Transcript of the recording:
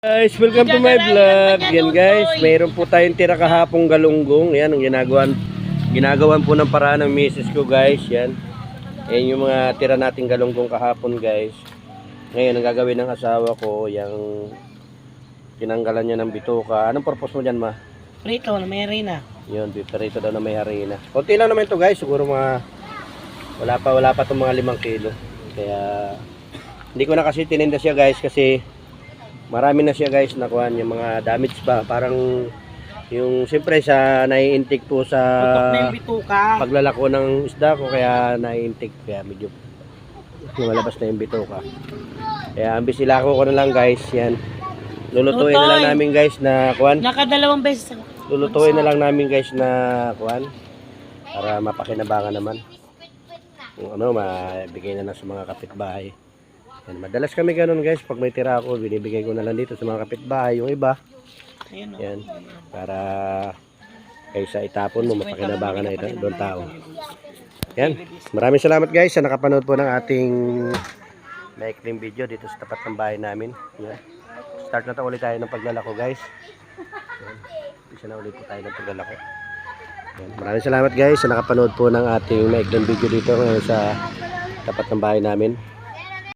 Guys, welcome to my vlog. Yan guys, mayroon po tayong tira kahapong galunggong. Yan ang ginagawan po ng paraan ng misis ko guys. Yan. Yan yung mga tira nating galunggong kahapon guys. Ngayon ang gagawin ng asawa ko, yung tinanggalan niya ng bituka. Anong purpose mo dyan, ma? Prito na may harina. Yun, prito daw na may harina. Konti lang naman ito guys, siguro mga wala pa itong mga 5 kilo. Kaya hindi ko na kasi tininda siya guys kasi marami na siya guys nakuha yung mga damage pa. Parang yung siyempre sa nai-intake po sa paglalako ng isda ko kaya nai-intake kaya medyo lumalabas na yung bituka. Kaya ang bisilako ko na lang guys, yan. Lulutuin na lang namin guys na kuwan. Nakadalawang beses. Lulutuin na lang namin guys na kuwan para mapakinabangan naman. Kung ano, mabigay na sa mga kapitbahay. Yan, madalas kami ganun guys, pag may tira ako, binibigay ko na lang dito sa mga kapitbahay, yung iba. Yan, para kaysa itapon mo, mapakinabangan na ito, doon tao. Yan, maraming salamat guys sa nakapanood po ng ating maikling video dito sa tapat ng bahay namin. Yan. Start na ulit tayo ng paglalako guys. Yan. Isa na ulit po tayo ng paglalako. Yan. Maraming salamat guys sa nakapanood po ng ating maikling video dito sa tapat ng bahay namin.